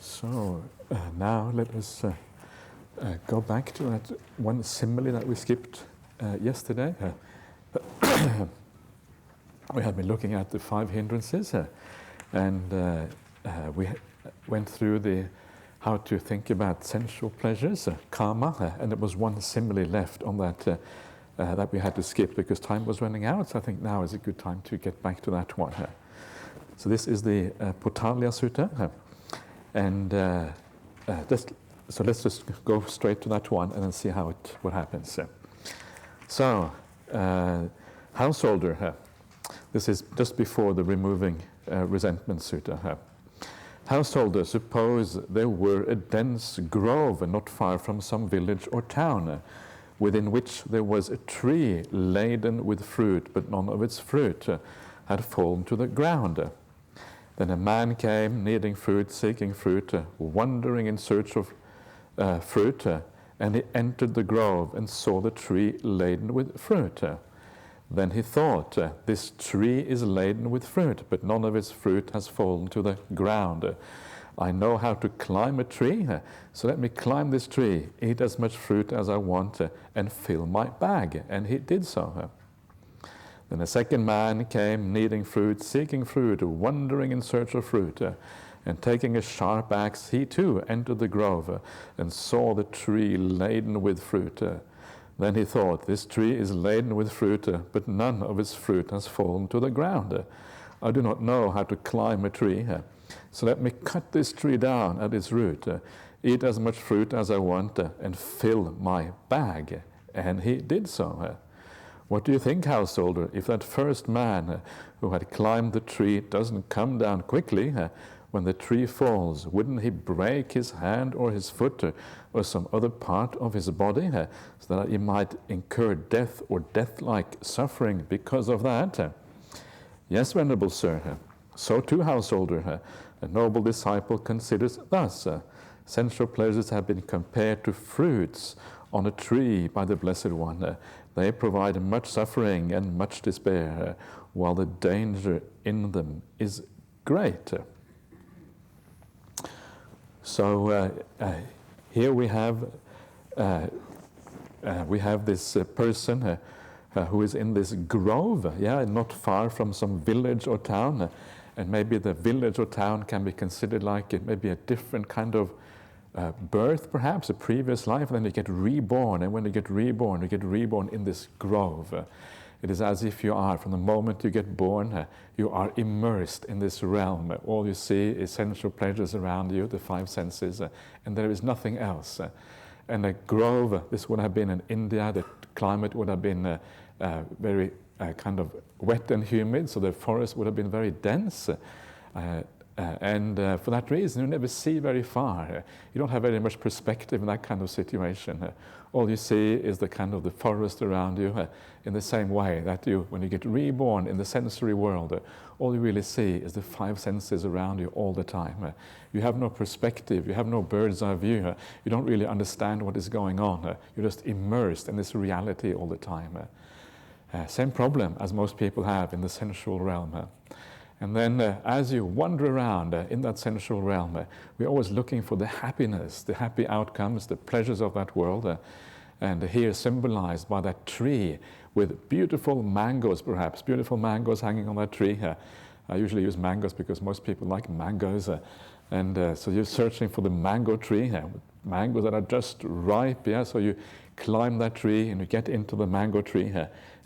So now let us go back to that one simile that we skipped yesterday. We have been looking at the 5 hindrances, and we went through how to think about sensual pleasures, karma, and there was one simile left on that that we had to skip because time was running out. So I think now is a good time to get back to that one. So this is the Potalya Sutta, and so let's just go straight to that one and then see what happens. So, householder, this is just before the removing resentment sutta. Householder, suppose there were a dense grove not far from some village or town, within which there was a tree laden with fruit, but none of its fruit had fallen to the ground. Then a man came, needing fruit, seeking fruit, wandering in search of fruit, and he entered the grove and saw the tree laden with fruit. Then he thought, this tree is laden with fruit, but none of its fruit has fallen to the ground. I know how to climb a tree, so let me climb this tree, eat as much fruit as I want, and fill my bag. And he did so. Then a second man came, needing fruit, seeking fruit, wandering in search of fruit, and taking a sharp axe, he too entered the grove and saw the tree laden with fruit. Then he thought, this tree is laden with fruit, but none of its fruit has fallen to the ground. I do not know how to climb a tree, so let me cut this tree down at its root, eat as much fruit as I want, and fill my bag. And he did so. What do you think, householder, if that first man who had climbed the tree doesn't come down quickly, when the tree falls, wouldn't he break his hand or his foot or some other part of his body, so that he might incur death or death-like suffering because of that? Yes, venerable sir, so too, householder, a noble disciple considers thus. Sensual pleasures have been compared to fruits on a tree by the Blessed One. They provide much suffering and much despair, while the danger in them is great. So here we have this person who is in this grove, not far from some village or town, and maybe the village or town can be considered like maybe a different kind of birth, perhaps a previous life, and then you get reborn, and when you get reborn in this grove. It is as if you are, from the moment you get born, you are immersed in this realm. All you see is sensual pleasures around you, the 5 senses, and there is nothing else. And a grove, this would have been in India, the climate would have been very kind of wet and humid, so the forest would have been very dense. And for that reason, you never see very far. You don't have very much perspective in that kind of situation. All you see is the kind of the forest around you, in the same way that when you get reborn in the sensory world, all you really see is the 5 senses around you all the time. You have no perspective, you have no bird's eye view, you don't really understand what is going on. You're just immersed in this reality all the time. Same problem as most people have in the sensual realm. And then as you wander around in that sensual realm, we're always looking for the happiness, the happy outcomes, the pleasures of that world. And here symbolized by that tree with beautiful mangoes, perhaps, beautiful mangoes hanging on that tree. I usually use mangoes because most people like mangoes. So you're searching for the mango tree, mangoes that are just ripe. So you climb that tree and you get into the mango tree.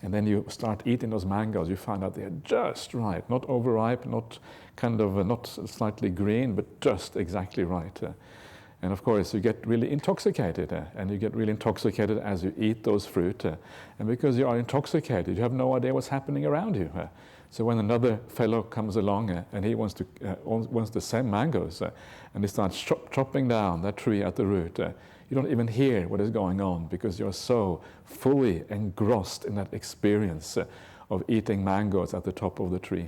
And then you start eating those mangoes. You find out they're just right, not overripe, not not slightly green, but just exactly right. And of course, you get really intoxicated, and you get really intoxicated as you eat those fruit. And because you are intoxicated, you have no idea what's happening around you. So when another fellow comes along and he wants the same mangoes, and he starts chopping down that tree at the root, you don't even hear what is going on because you're so fully engrossed in that experience of eating mangoes at the top of the tree.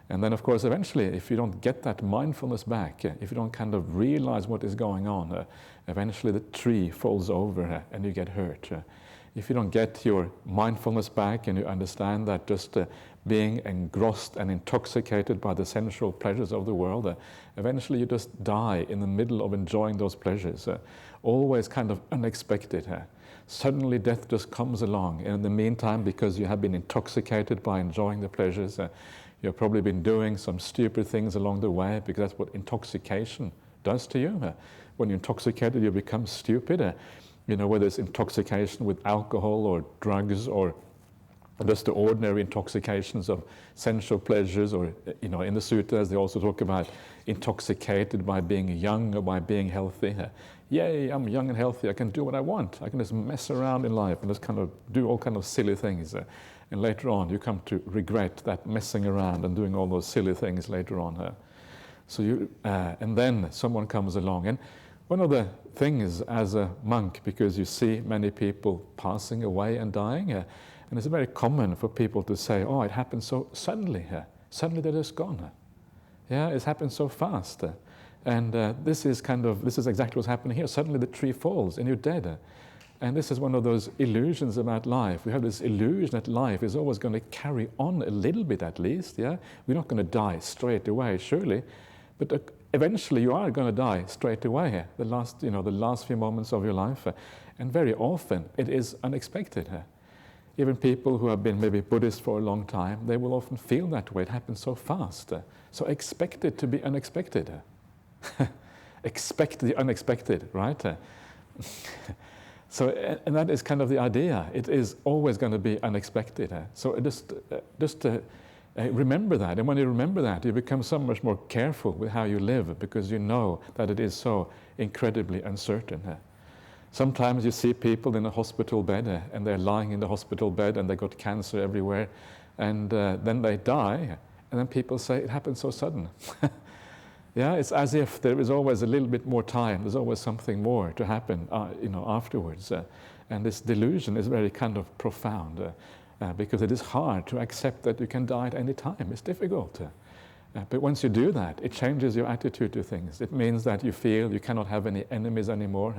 And then, of course, eventually, if you don't get that mindfulness back, if you don't kind of realize what is going on, eventually the tree falls over and you get hurt. If you don't get your mindfulness back and you understand that just being engrossed and intoxicated by the sensual pleasures of the world, eventually you just die in the middle of enjoying those pleasures, always kind of unexpected. Suddenly death just comes along, and in the meantime, because you have been intoxicated by enjoying the pleasures, you've probably been doing some stupid things along the way, because that's what intoxication does to you. When you're intoxicated, you become stupid. Whether it's intoxication with alcohol or drugs or just the ordinary intoxications of sensual pleasures, or in the suttas they also talk about intoxicated by being young or by being healthy. Yay, I'm young and healthy, I can do what I want, I can just mess around in life and just kind of do all kind of silly things. And later on you come to regret that messing around and doing all those silly things later on. And then someone comes along, and one of the things as a monk, because you see many people passing away and dying, and it's very common for people to say, oh, it happened so suddenly. Suddenly they're just gone. Yeah, it's happened so fast. And this is exactly what's happening here. Suddenly the tree falls and you're dead. And this is one of those illusions about life. We have this illusion that life is always going to carry on a little bit at least. Yeah, we're not going to die straight away, surely. But eventually you are going to die straight away. The last few moments of your life. And very often it is unexpected. Even people who have been maybe Buddhist for a long time, they will often feel that way. It happens so fast. So expect it to be unexpected. Expect the unexpected, right? And that is kind of the idea. It is always going to be unexpected. So just remember that. And when you remember that, you become so much more careful with how you live, because you know that it is so incredibly uncertain. Sometimes you see people in a hospital bed, and they're lying in the hospital bed and they got cancer everywhere, and then they die, and then people say it happened so sudden. Yeah, it's as if there is always a little bit more time. There's always something more to happen, afterwards. And this delusion is very kind of profound, because it is hard to accept that you can die at any time. It's difficult. But once you do that, it changes your attitude to things. It means that you feel you cannot have any enemies anymore.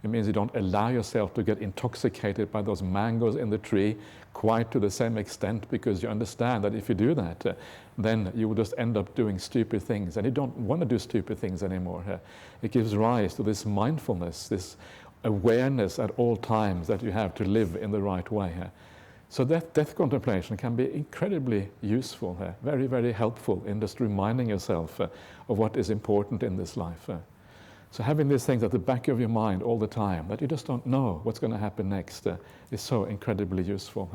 It means you don't allow yourself to get intoxicated by those mangoes in the tree quite to the same extent, because you understand that if you do that, then you will just end up doing stupid things, and you don't want to do stupid things anymore. It gives rise to this mindfulness, this awareness at all times that you have to live in the right way. So death contemplation can be incredibly useful, very, very helpful in just reminding yourself of what is important in this life. So having these things at the back of your mind all the time, that you just don't know what's going to happen next, is so incredibly useful.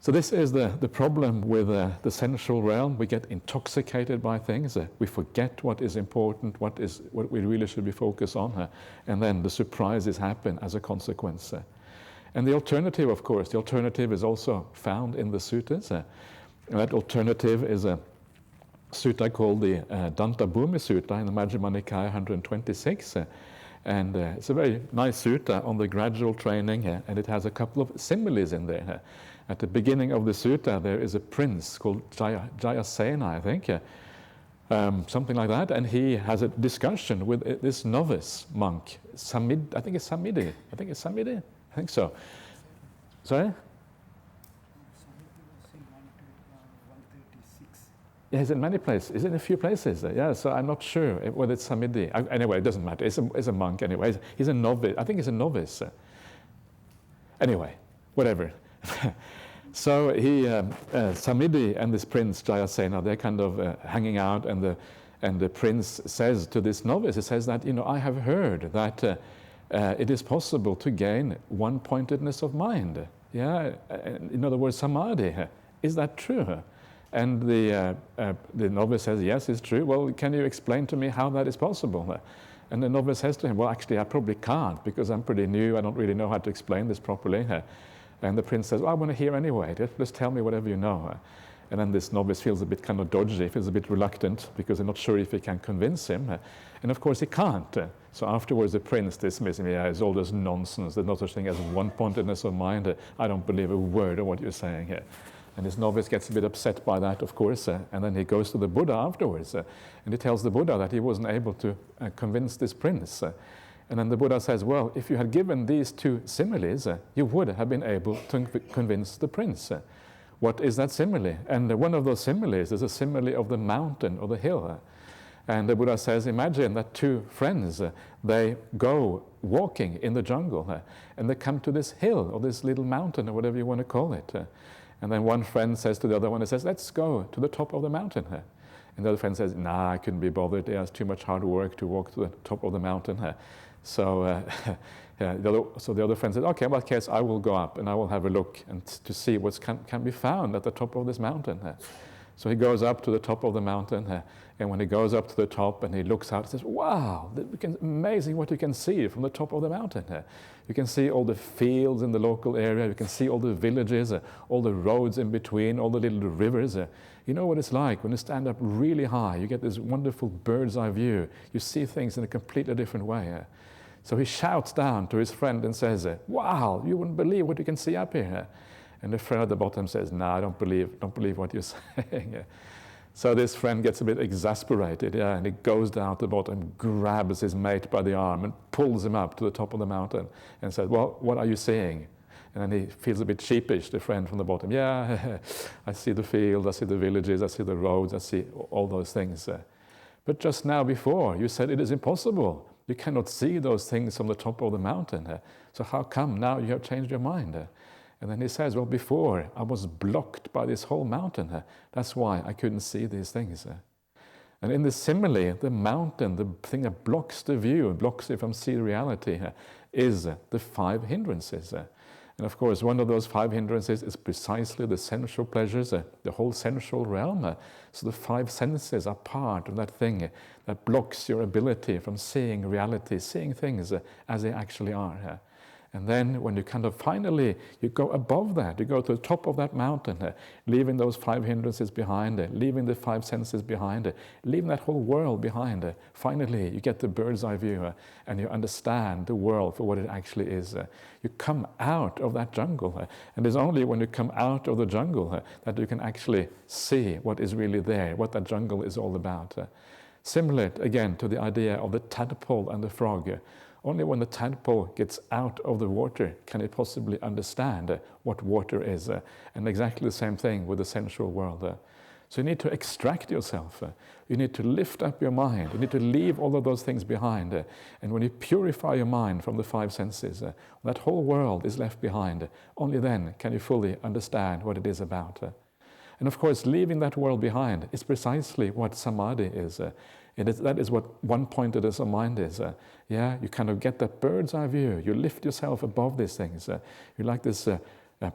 So this is the problem with the sensual realm. We get intoxicated by things. We forget what is important, what we really should be focused on, and then the surprises happen as a consequence. And the alternative, of course, is also found in the suttas. And that alternative is a sutta called the Danta Bhumi Sutta in the Majjhima Nikaya 126. And it's a very nice sutta on the gradual training, and it has a couple of similes in there. At the beginning of the sutta, there is a prince called Jayasena, I think, something like that, and he has a discussion with this novice monk, I think it's Samidi. I think so. Sorry? Yeah, he's in many places. He's in a few places. Yeah, so I'm not sure whether it's Samidi. Anyway, it doesn't matter. It's a monk anyway. He's a novice. I think he's a novice. Anyway, whatever. So he, Samidi and this prince Jayasena, they're kind of hanging out, and the prince says to this novice, he says that, I have heard that it is possible to gain one-pointedness of mind. Yeah, in other words, samadhi. Is that true? And the novice says, yes, it's true. Well, can you explain to me how that is possible? And the novice says to him, well, actually, I probably can't, because I'm pretty new. I don't really know how to explain this properly. And the prince says, well, I want to hear anyway. Just tell me whatever you know. And then this novice feels a bit kind of dodgy, feels a bit reluctant, because they're not sure if he can convince him. And of course he can't. So afterwards the prince dismisses him. Yeah, it's all this nonsense. There's no such thing as one-pointedness of mind. I don't believe a word of what you're saying here. And this novice gets a bit upset by that, of course. And then he goes to the Buddha afterwards. And he tells the Buddha that he wasn't able to convince this prince. And then the Buddha says, well, if you had given these two similes, you would have been able to convince the prince. what is that simile? And one of those similes is a simile of the mountain or the hill. And the Buddha says, imagine that two friends, they go walking in the jungle, and they come to this hill or this little mountain or whatever you want to call it. And then one friend says to the other one, he says, let's go to the top of the mountain. And the other friend says, nah, I couldn't be bothered. It's too much hard work to walk to the top of the mountain. So the other friend says, okay, well, in case I will go up and I will have a look and to see what can be found at the top of this mountain. So he goes up to the top of the mountain, and when he goes up to the top and he looks out, he says, wow, amazing what you can see from the top of the mountain. You can see all the fields in the local area, you can see all the villages, all the roads in between, all the little rivers. You know what it's like when you stand up really high, you get this wonderful bird's eye view, you see things in a completely different way. So he shouts down to his friend and says, wow, you wouldn't believe what you can see up here. And the friend at the bottom says, no, I don't believe what you're saying. So this friend gets a bit exasperated, and he goes down to the bottom, grabs his mate by the arm and pulls him up to the top of the mountain and says, well, what are you seeing? And then he feels a bit sheepish, the friend from the bottom. Yeah, I see the field, I see the villages, I see the roads, I see all those things. But just now before, you said it is impossible. You cannot see those things from the top of the mountain. So how come now you have changed your mind? And then he says, well, before I was blocked by this whole mountain. That's why I couldn't see these things. And in the simile, the mountain, the thing that blocks the view, blocks it from seeing reality, is the 5 hindrances. And of course, one of those 5 hindrances is precisely the sensual pleasures, the whole sensual realm. So the 5 senses are part of that thing that blocks your ability from seeing reality, seeing things as they actually are. And then when you kind of finally, you go above that, you go to the top of that mountain, leaving those 5 hindrances behind, leaving the 5 senses behind, leaving that whole world behind. Finally, you get the bird's eye view and you understand the world for what it actually is. You come out of that jungle. And it's only when you come out of the jungle that you can actually see what is really there, what that jungle is all about. Similar, again, to the idea of the tadpole and the frog. Only when the tadpole gets out of the water can it possibly understand what water is. And exactly the same thing with the sensual world. So you need to extract yourself. You need to lift up your mind. You need to leave all of those things behind. And when you purify your mind from the 5 senses, that whole world is left behind. Only then can you fully understand what it is about. And of course, leaving that world behind is precisely what samadhi is. That is what one-pointedness of mind is. You kind of get that bird's eye view. You lift yourself above these things. You're like this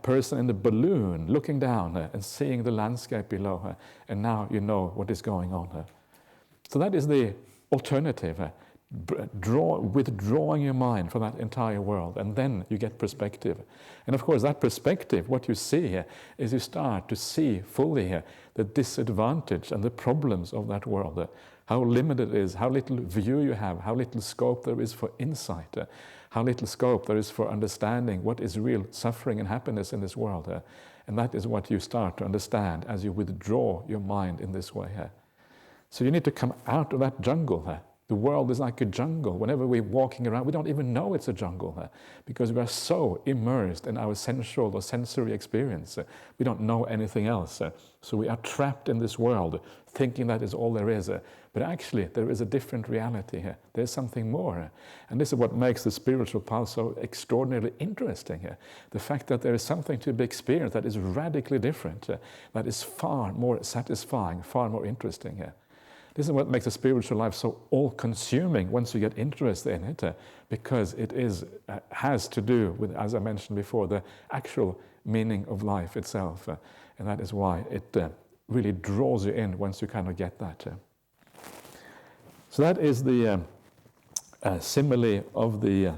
person in the balloon looking down and seeing the landscape below. And now you know what is going on. So that is the alternative. Withdrawing your mind from that entire world, and then you get perspective. And of course, that perspective, what you see is you start to see fully the disadvantage and the problems of that world. How limited it is, how little view you have, how little scope there is for insight, how little scope there is for understanding what is real suffering and happiness in this world. And that is what you start to understand as you withdraw your mind in this way. So you need to come out of that jungle. The world is like a jungle. Whenever we're walking around, we don't even know it's a jungle because we are so immersed in our sensual or sensory experience. We don't know anything else. So we are trapped in this world thinking that is all there is. But actually, there is a different reality here. There's something more. And this is what makes the spiritual path so extraordinarily interesting. The fact that there is something to be experienced that is radically different, that is far more satisfying, far more interesting. This is what makes a spiritual life so all-consuming once you get interested in it, because it has to do with, as I mentioned before, the actual meaning of life itself. And that is why it really draws you in once you kind of get that. So that is the simile of the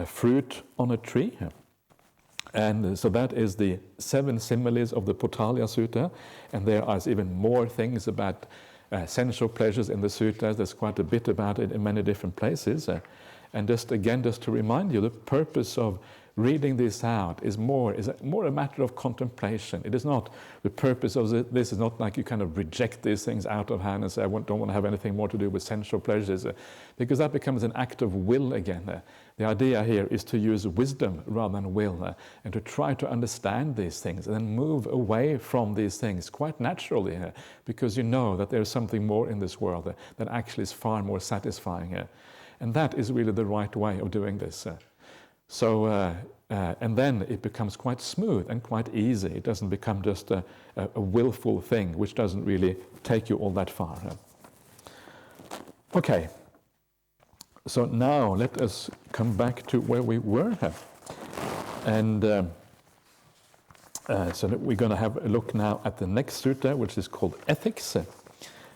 fruit on a tree. And so that is the 7 similes of the Potalya Sutta, and there are even more things about sensual pleasures in the suttas. There's quite a bit about it in many different places. And just to remind you, the purpose of reading this out is more a matter of contemplation. It is not the purpose of this is not like you kind of reject these things out of hand and say, don't want to have anything more to do with sensual pleasures, because that becomes an act of will again. The idea here is to use wisdom rather than will, and to try to understand these things and then move away from these things quite naturally, because you know that there's something more in this world that actually is far more satisfying. And that is really the right way of doing this. And then it becomes quite smooth and quite easy. It doesn't become just a willful thing, which doesn't really take you all that far. Okay, so now let us come back to where we were. And so that we're going to have a look now at the next sutta, which is called Ethics,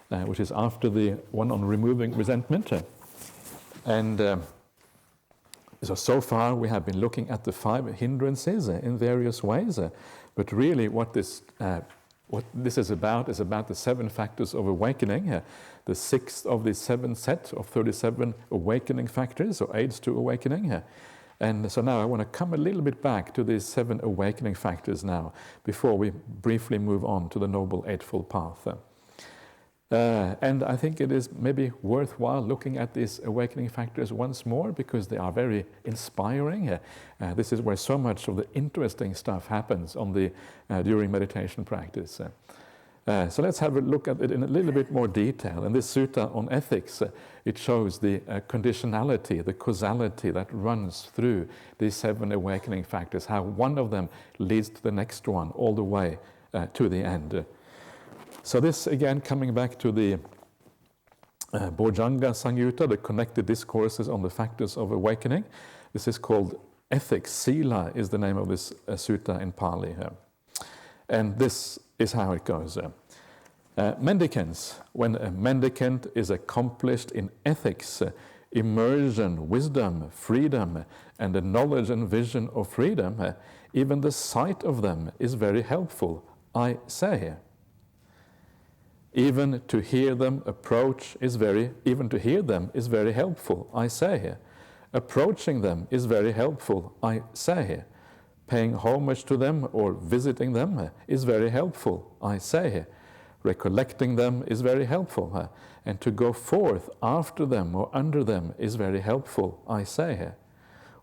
which is after the one on removing resentment. And so far we have been looking at the 5 hindrances in various ways, but really what this is about the 7 factors of awakening, the 6th of the 7 set of 37 awakening factors or aids to awakening. And so now I want to come a little bit back to these 7 awakening factors now, before we briefly move on to the Noble Eightfold Path. And I think it is maybe worthwhile looking at these awakening factors once more, because they are very inspiring. This is where so much of the interesting stuff happens during meditation practice. So let's have a look at it in a little bit more detail. In this sutta on ethics, it shows the conditionality, the causality that runs through these 7 awakening factors, how one of them leads to the next one all the way to the end. So this, again, coming back to the Bojjhanga Samyutta, the connected discourses on the factors of awakening. This is called Ethics. Sila is the name of this sutta in Pali. And this is how it goes. Mendicants, when a mendicant is accomplished in ethics, immersion, wisdom, freedom, and the knowledge and vision of freedom, even the sight of them is very helpful, I say. Even to hear them is very helpful, I say. Approaching them is very helpful, I say. Paying homage to them or visiting them is very helpful, I say. Recollecting them is very helpful, and to go forth after them or under them is very helpful, I say.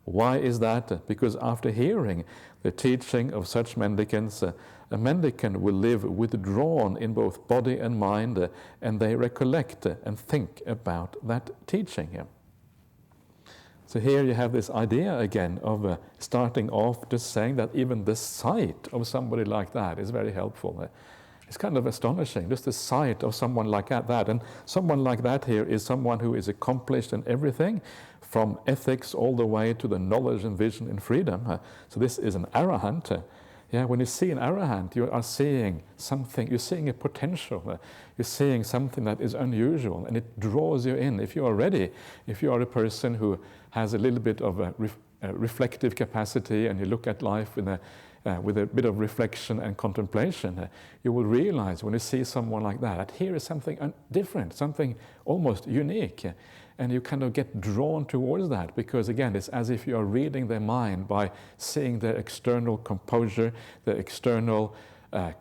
Why is that? Because after hearing the teaching of such mendicants, a mendicant will live withdrawn in both body and mind, and they recollect and think about that teaching. So here you have this idea again of starting off just saying that even the sight of somebody like that is very helpful. It's kind of astonishing, just the sight of someone like that. And someone like that here is someone who is accomplished in everything, from ethics all the way to the knowledge and vision and freedom. So this is an arahant. When you see an arahant, you are seeing something, you're seeing a potential, you're seeing something that is unusual, and it draws you in. If you are ready, if you are a person who has a little bit of a reflective capacity, and you look at life with a bit of reflection and contemplation, you will realize when you see someone like that here is something different, something almost unique. And you kind of get drawn towards that, because again, it's as if you are reading their mind by seeing their external composure, their external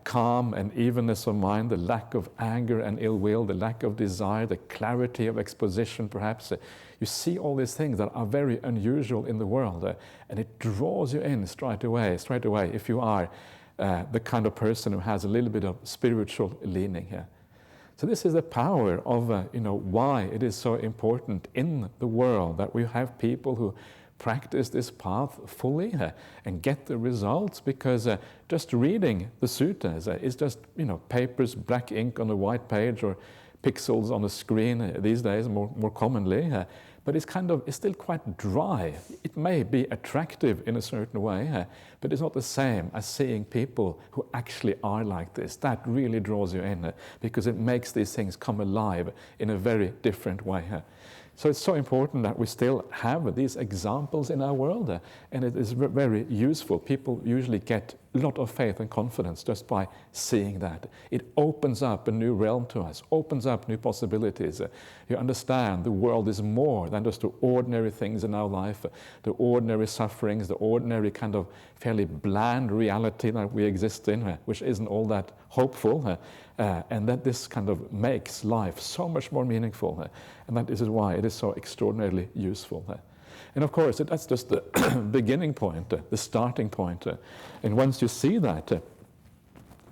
calm and evenness of mind, the lack of anger and ill will, the lack of desire, the clarity of exposition perhaps. You see all these things that are very unusual in the world, and it draws you in straight away, if you are the kind of person who has a little bit of spiritual leaning here. So this is the power of why it is so important in the world that we have people who practice this path fully and get the results, because just reading the suttas is just papers, black ink on a white page, or pixels on a screen these days more commonly, but it's still quite dry. It may be attractive in a certain way, but it's not the same as seeing people who actually are like this. That really draws you in, because it makes these things come alive in a very different way. So it's so important that we still have these examples in our world, and it is very useful. People usually get a lot of faith and confidence just by seeing that. It opens up a new realm to us, opens up new possibilities. You understand the world is more than just the ordinary things in our life, the ordinary sufferings, the ordinary kind of fairly bland reality that we exist in, which isn't all that hopeful, and that this kind of makes life so much more meaningful, and that this is why it is so extraordinarily useful. And of course, that's just the beginning point, the starting point. And once you see that,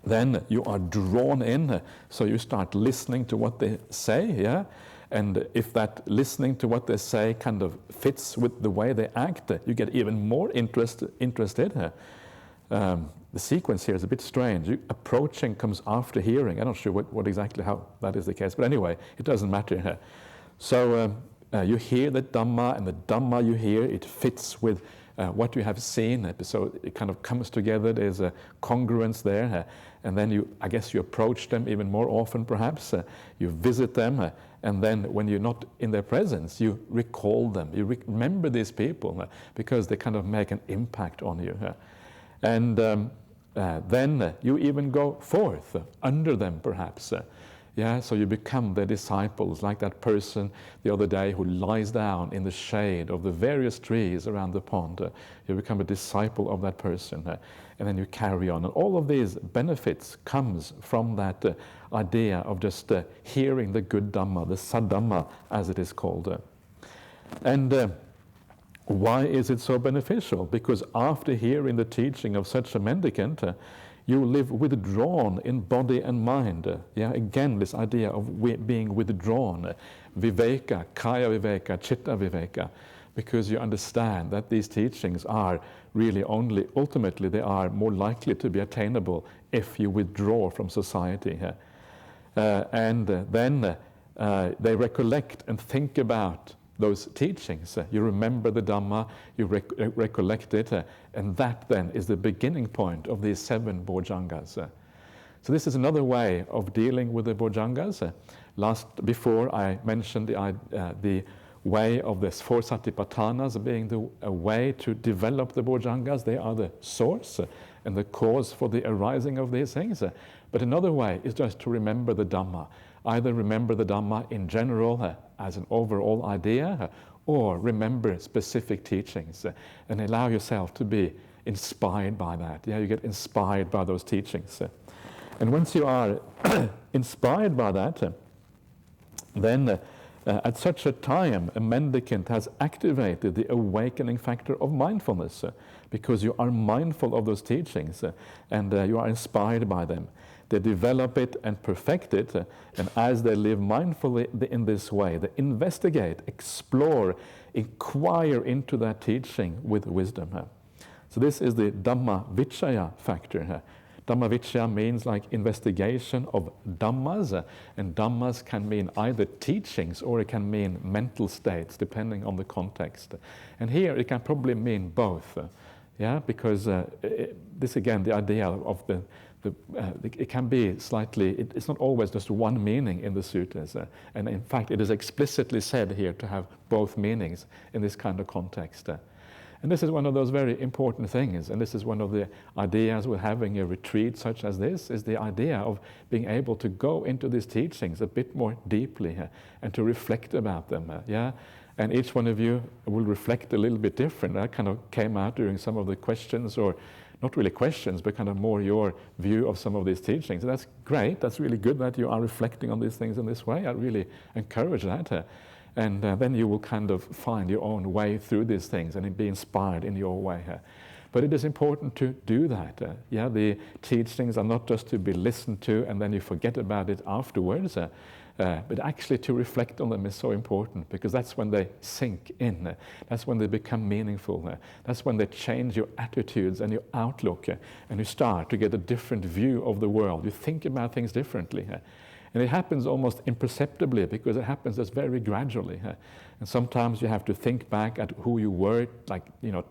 then you are drawn in, so you start listening to what they say, yeah? And if that listening to what they say kind of fits with the way they act, you get even more interested. The sequence here is a bit strange. Approaching comes after hearing. I'm not sure what exactly how that is the case, but anyway, it doesn't matter. So you hear the Dhamma, and the Dhamma you hear, it fits with what you have seen, so it kind of comes together. There's a congruence there, and then I guess you approach them even more often, perhaps. You visit them, and then when you're not in their presence, you recall them. You remember these people because they kind of make an impact on you, and then you even go forth under them, perhaps. Yeah, so you become their disciples, like that person the other day who lies down in the shade of the various trees around the pond. You become a disciple of that person, and then you carry on. And all of these benefits comes from that idea of just hearing the good Dhamma, the Saddhamma, as it is called. And why is it so beneficial? Because after hearing the teaching of such a mendicant, you live withdrawn in body and mind. Yeah, again, this idea of being withdrawn, viveka, kaya viveka, chitta viveka, because you understand that these teachings are really only, ultimately, they are more likely to be attainable if you withdraw from society. And then they recollect and think about those teachings. You remember the Dhamma, you recollect it, and that then is the beginning point of these 7 bojjhangas. So this is another way of dealing with the bojjhangas. Before I mentioned the way of the 4 satipatthanas being a way to develop the bojjhangas. They are the source and the cause for the arising of these things. But another way is just to remember the Dhamma. Either remember the Dhamma in general as an overall idea, or remember specific teachings and allow yourself to be inspired by that. Yeah, you get inspired by those teachings. And once you are inspired by that, then at such a time, a mendicant has activated the awakening factor of mindfulness, because you are mindful of those teachings and you are inspired by them. They develop it and perfect it, and as they live mindfully in this way, they investigate, explore, inquire into that teaching with wisdom. So this is the Dhamma Vichaya factor. Dhamma Vichaya means like investigation of Dhammas, and Dhammas can mean either teachings or it can mean mental states, depending on the context. And here it can probably mean both, yeah, because this again, the idea of it can be slightly, it's not always just one meaning in the sutras, and in fact it is explicitly said here to have both meanings in this kind of context. And this is one of those very important things, and this is one of the ideas with having a retreat such as this, is the idea of being able to go into these teachings a bit more deeply and to reflect about them. Yeah, and each one of you will reflect a little bit different. That kind of came out during some of the questions, or not really questions, but kind of more your view of some of these teachings. And that's great. That's really good that you are reflecting on these things in this way. I really encourage that. And then you will kind of find your own way through these things and be inspired in your way. But it is important to do that. Yeah, the teachings are not just to be listened to and then you forget about it afterwards. But actually to reflect on them is so important, because that's when they sink in. That's when they become meaningful. That's when they change your attitudes and your outlook, and you start to get a different view of the world. You think about things differently. And it happens almost imperceptibly, because it happens just very gradually. And sometimes you have to think back at who you were,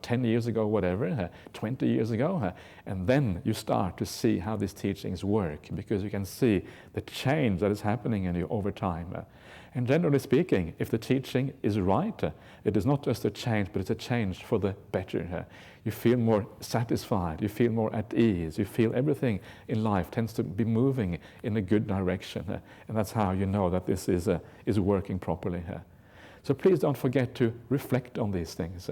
10 years ago, whatever, 20 years ago, and then you start to see how these teachings work, because you can see the change that is happening in you over time. And generally speaking, if the teaching is right, it is not just a change, but it's a change for the better. You feel more satisfied, you feel more at ease, you feel everything in life tends to be moving in a good direction. And that's how you know that this is working properly. So please don't forget to reflect on these things.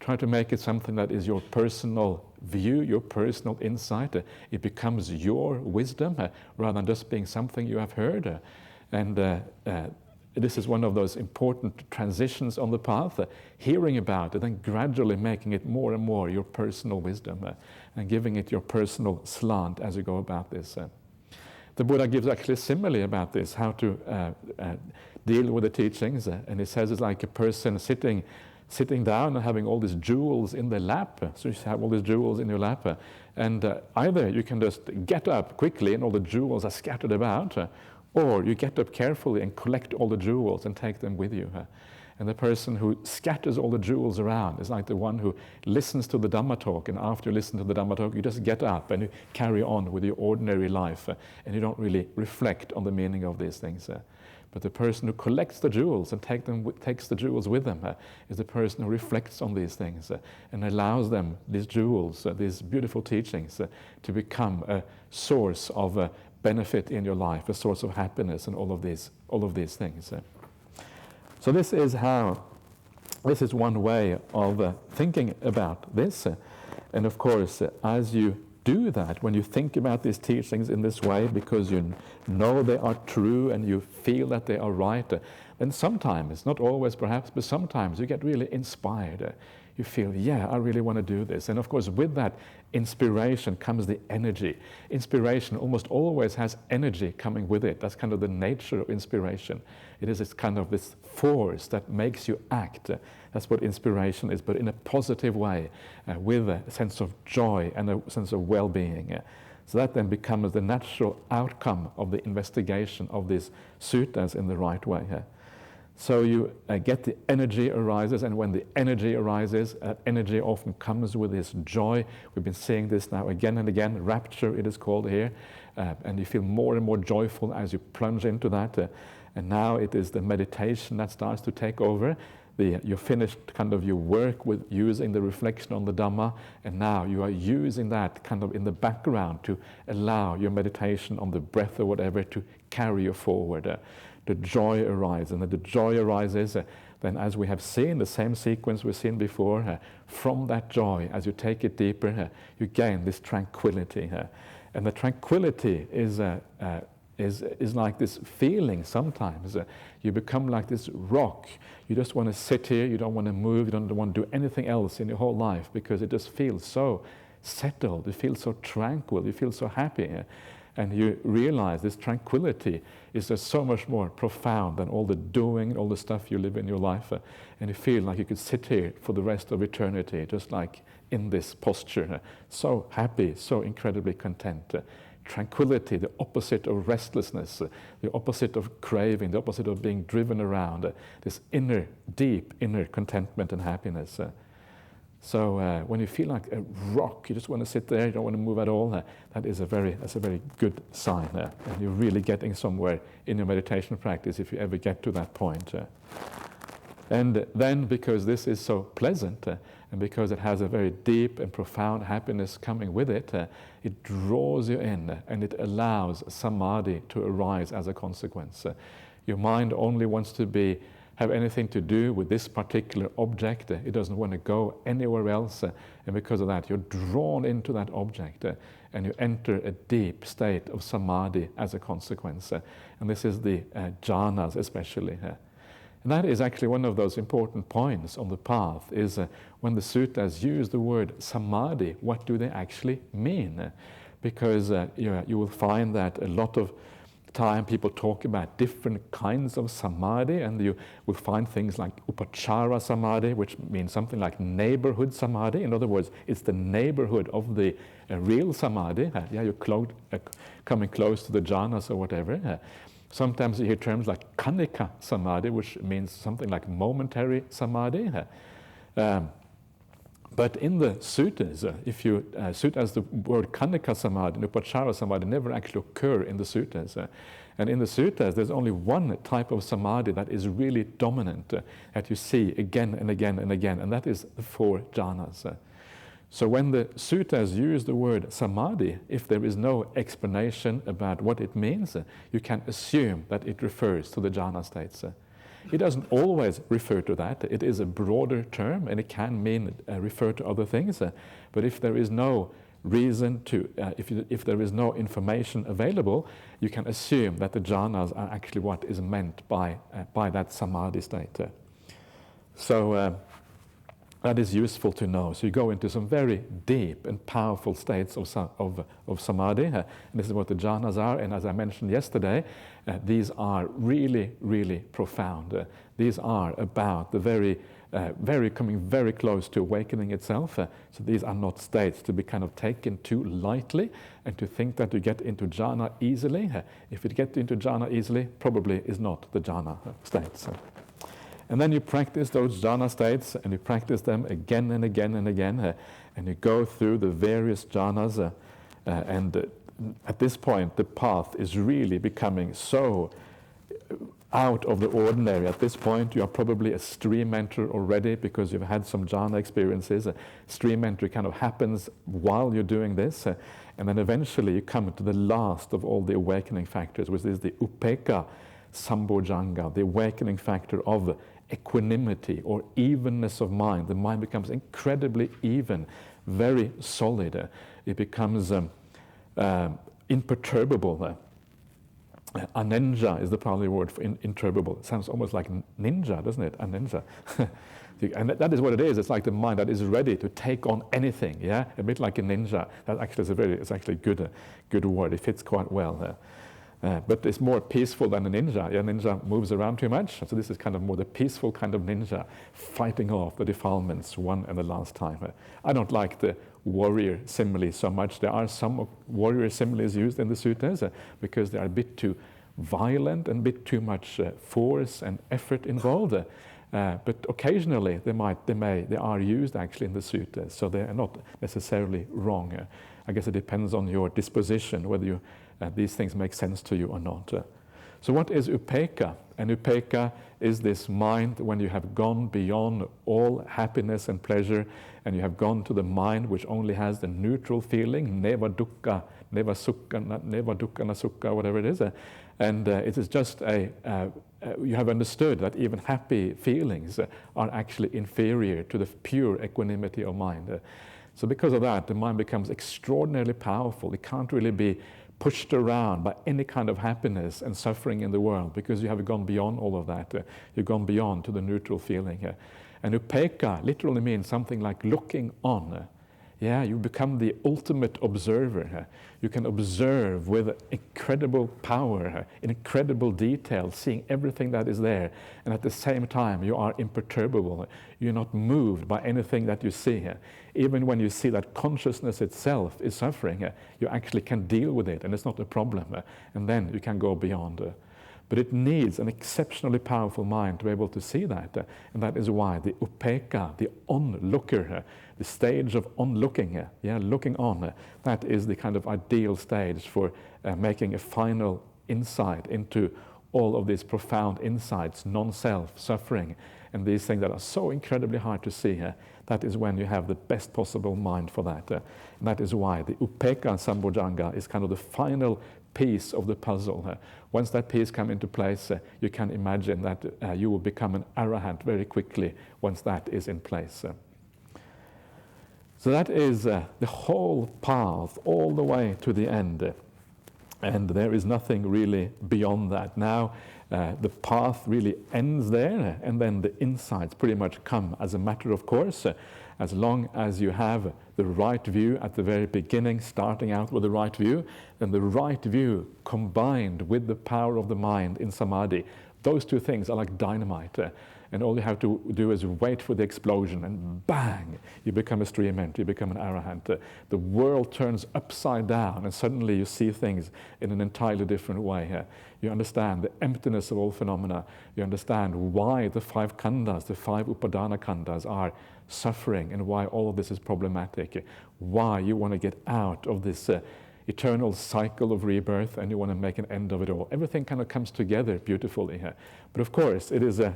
Try to make it something that is your personal view, your personal insight. It becomes your wisdom rather than just being something you have heard. This is one of those important transitions on the path, hearing about it and gradually making it more and more your personal wisdom and giving it your personal slant as you go about this. The Buddha gives actually a simile about this, how to deal with the teachings. And he says it's like a person sitting down and having all these jewels in their lap. So you have all these jewels in your lap. And either you can just get up quickly and all the jewels are scattered about, or you get up carefully and collect all the jewels and take them with you. And the person who scatters all the jewels around is like the one who listens to the Dhamma talk, and after you listen to the Dhamma talk, you just get up and you carry on with your ordinary life, and you don't really reflect on the meaning of these things. But the person who collects the jewels and takes the jewels with them is the person who reflects on these things and allows them, these jewels, these beautiful teachings, to become a source of benefit in your life, a source of happiness, and all of these things. So this is one way of thinking about this. And of course, as you do that, when you think about these teachings in this way, because you know they are true and you feel that they are right, then sometimes, not always perhaps, but sometimes you get really inspired. You feel, yeah, I really want to do this. And of course, with that inspiration comes the energy. Inspiration almost always has energy coming with it. That's kind of the nature of inspiration. It is kind of this force that makes you act. That's what inspiration is, but in a positive way, with a sense of joy and a sense of well-being. So that then becomes the natural outcome of the investigation of these suttas in the right way. So you get the energy arises, and when the energy arises, energy often comes with this joy. We've been seeing this now again and again, rapture it is called here, and you feel more and more joyful as you plunge into that. And now it is the meditation that starts to take over. You finished kind of your work with using the reflection on the Dhamma, and now you are using that kind of in the background to allow your meditation on the breath or whatever to carry you forward. The joy arises, and the joy arises, then as we have seen, the same sequence we've seen before, from that joy, as you take it deeper, you gain this tranquility. And the tranquility is like this feeling sometimes. You become like this rock. You just want to sit here, you don't want to move, you don't want to do anything else in your whole life, because it just feels so settled, you feel so tranquil, you feel so happy. And you realize this tranquility is just so much more profound than all the doing, all the stuff you live in your life. And you feel like you could sit here for the rest of eternity, just like in this posture. So happy, so incredibly content. Tranquility, the opposite of restlessness, the opposite of craving, the opposite of being driven around. This deep inner contentment and happiness. So when you feel like a rock, you just want to sit there, you don't want to move at all, that's a very good sign. And you're really getting somewhere in your meditation practice if you ever get to that point. And then, because this is so pleasant, and because it has a very deep and profound happiness coming with it, it draws you in, and it allows samadhi to arise as a consequence. Your mind only wants to have anything to do with this particular object. It doesn't want to go anywhere else, and because of that, you're drawn into that object, and you enter a deep state of samadhi as a consequence. And this is the jhanas especially. And that is actually one of those important points on the path, is when the suttas use the word samadhi, what do they actually mean? Because you will find that a lot of time people talk about different kinds of samadhi, and you will find things like upachara samadhi, which means something like neighborhood samadhi. In other words, it's the neighborhood of the real samadhi. You're coming close to the jhanas or whatever. Sometimes you hear terms like kanika samadhi, which means something like momentary samadhi. But in the suttas, suttas, the word kanika samadhi and upachara samadhi never actually occur in the suttas. And in the suttas, there's only one type of samadhi that is really dominant, that you see again and again and again, and that is the four jhanas. So when the suttas use the word samadhi, if there is no explanation about what it means, you can assume that it refers to the jhana states. It doesn't always refer to that. It is a broader term, and it can mean refer to other things. But if there is no reason to, if there is no information available, you can assume that the jhanas are actually what is meant by that samadhi state. So that is useful to know. So you go into some very deep and powerful states of samadhi, and this is what the jhanas are. And as I mentioned yesterday, these are really, really profound. These are about the very coming very close to awakening itself. So these are not states to be kind of taken too lightly and to think that you get into jhana easily. If you get into jhana easily, probably is not the jhana states. And then you practice those jhana states, and you practice them again and again and again, and you go through the various jhanas, and at this point the path is really becoming so out of the ordinary. At this point you are probably a stream enter already, because you've had some jhana experiences. Stream entry kind of happens while you're doing this, and then eventually you come to the last of all the awakening factors, which is the upekkha sambojjhanga, the awakening factor of equanimity or evenness of mind. The mind becomes incredibly even, very solid. It becomes imperturbable. Anenja is the Pali word for imperturbable. It sounds almost like ninja, doesn't it? Anenja. And that is what it is. It's like the mind that is ready to take on anything. Yeah, a bit like a ninja. That actually is it's actually a good word. It fits quite well. But it's more peaceful than a ninja. A ninja moves around too much, so this is kind of more the peaceful kind of ninja, fighting off the defilements one and the last time. I don't like the warrior simile so much. There are some warrior similes used in the suttas because they are a bit too violent and a bit too much force and effort involved. But occasionally they are used actually in the suttas, so they are not necessarily wrong. I guess it depends on your disposition whether these things make sense to you or not. So what is upekkha? And upekkha is this mind when you have gone beyond all happiness and pleasure, and you have gone to the mind which only has the neutral feeling, neva dukkha, neva sukha, neva dukkha na sukha, whatever it is. And it is just you have understood that even happy feelings are actually inferior to the pure equanimity of mind. So because of that, the mind becomes extraordinarily powerful. It can't really be pushed around by any kind of happiness and suffering in the world, because you have gone beyond all of that. You've gone beyond to the neutral feeling. And upekkha literally means something like looking on. Yeah, you become the ultimate observer. You can observe with incredible power, in incredible detail, seeing everything that is there. And at the same time, you are imperturbable. You're not moved by anything that you see. Even when you see that consciousness itself is suffering, you actually can deal with it, and it's not a problem. And then you can go beyond. But it needs an exceptionally powerful mind to be able to see that. And that is why the upekkha, the onlooker, the stage of onlooking, looking on, that is the kind of ideal stage for making a final insight into all of these profound insights, non-self, suffering, and these things that are so incredibly hard to see. That is when you have the best possible mind for that. And that is why the upekkha sambojjhanga is kind of the final piece of the puzzle. Once that piece comes into place, you can imagine that you will become an arahant very quickly once that is in place. So that is the whole path all the way to the end. And there is nothing really beyond that. Now, the path really ends there, and then the insights pretty much come as a matter of course. As long as you have the right view at the very beginning, starting out with the right view, then the right view combined with the power of the mind in samadhi, those two things are like dynamite. And all you have to do is wait for the explosion, and bang, you become a stream enter, you become an arahant. The world turns upside down, and suddenly you see things in an entirely different way. You understand the emptiness of all phenomena. You understand why the 5 khandhas, the 5 upadana khandhas are suffering, and why all of this is problematic. Why you want to get out of this eternal cycle of rebirth, and you want to make an end of it all. Everything kind of comes together beautifully here. But of course, it is a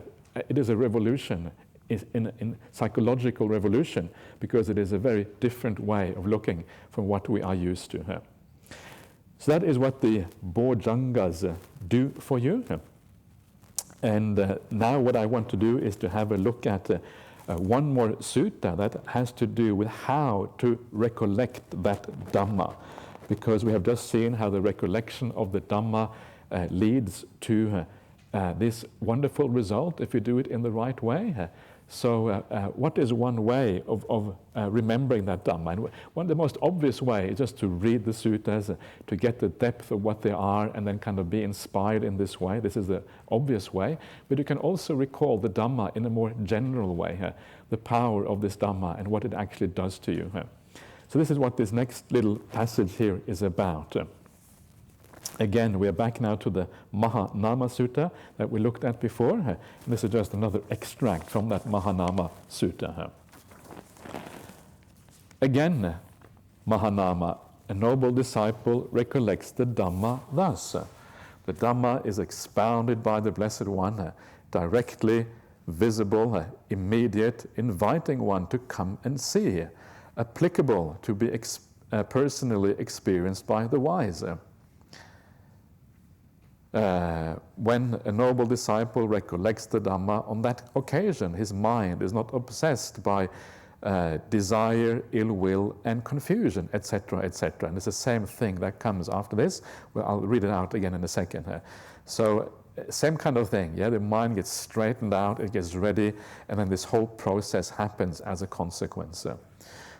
revolution, in psychological revolution, because it is a very different way of looking from what we are used to. So that is what the bojjhangas do for you. And now what I want to do is to have a look at one more sutta that has to do with how to recollect that Dhamma, because we have just seen how the recollection of the Dhamma leads to this wonderful result if you do it in the right way. So what is one way of remembering that Dhamma? And one of the most obvious way is just to read the suttas, to get the depth of what they are, and then kind of be inspired in this way. This is the obvious way. But you can also recall the Dhamma in a more general way, the power of this Dhamma and what it actually does to you. So this is what this next little passage here is about. Again, we are back now to the Mahanama Sutta that we looked at before. And this is just another extract from that Mahanama Sutta. Again, Mahanama, a noble disciple, recollects the Dhamma thus. The Dhamma is expounded by the Blessed One, directly visible, immediate, inviting one to come and see, applicable to be personally experienced by the wise. When a noble disciple recollects the Dhamma, on that occasion his mind is not obsessed by desire, ill will, and confusion, etc., etc. And it's the same thing that comes after this. Well, I'll read it out again in a second. So, same kind of thing. Yeah, the mind gets straightened out, it gets ready, and then this whole process happens as a consequence.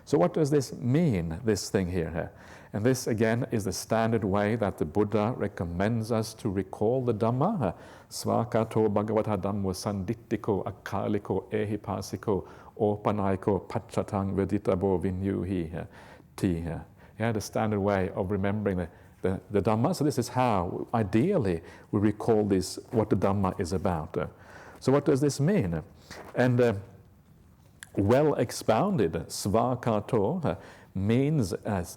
So, what does this mean? This thing here? And this, again, is the standard way that the Buddha recommends us to recall the Dhamma. Svakato bhagavata dhammo sandittiko akaliko ehipasiko opanaiko pachatang veditabo vinyuhi ti. Yeah, the standard way of remembering the Dhamma. So this is how, ideally, we recall this, what the Dhamma is about. So what does this mean? And well expounded, svakato, means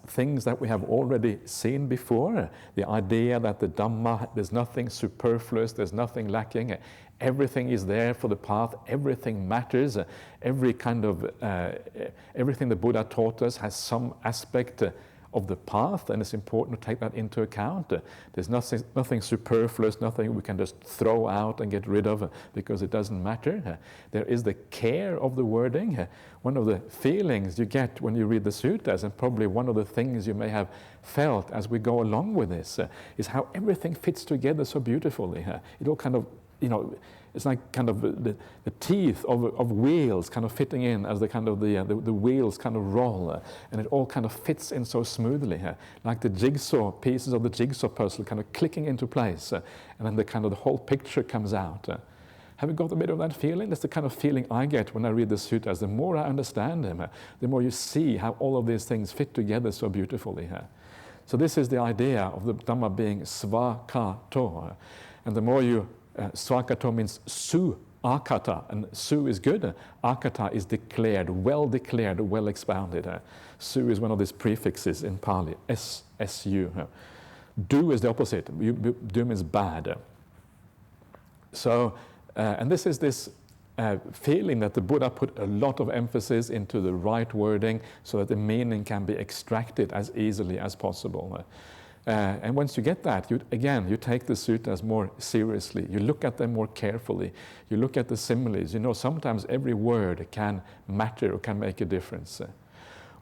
things that we have already seen before. The idea that the Dhamma, there's nothing superfluous, there's nothing lacking, everything is there for the path, everything matters, everything the Buddha taught us has some aspect of the path, and it's important to take that into account. There's nothing superfluous, nothing we can just throw out and get rid of because it doesn't matter. There is the care of the wording. One of the feelings you get when you read the suttas, and probably one of the things you may have felt as we go along with this, is how everything fits together so beautifully. It all kind of, it's like kind of the teeth of wheels kind of fitting in as the kind of the wheels kind of roll, and it all kind of fits in so smoothly, like the jigsaw pieces of the jigsaw puzzle kind of clicking into place, and then the whole picture comes out. Have you got a bit of that feeling? That's the kind of feeling I get when I read the suttas. The more I understand them, the more you see how all of these things fit together so beautifully. So this is the idea of the Dhamma being svakato, and the more you Swakato means su akata, and su is good. Akata is declared, well expounded. Su is one of these prefixes in Pali, su. Du is the opposite. Du means bad. So, and this is this feeling that the Buddha put a lot of emphasis into the right wording so that the meaning can be extracted as easily as possible. And once you get that, you take the suttas more seriously. You look at them more carefully. You look at the similes. Sometimes every word can matter or can make a difference.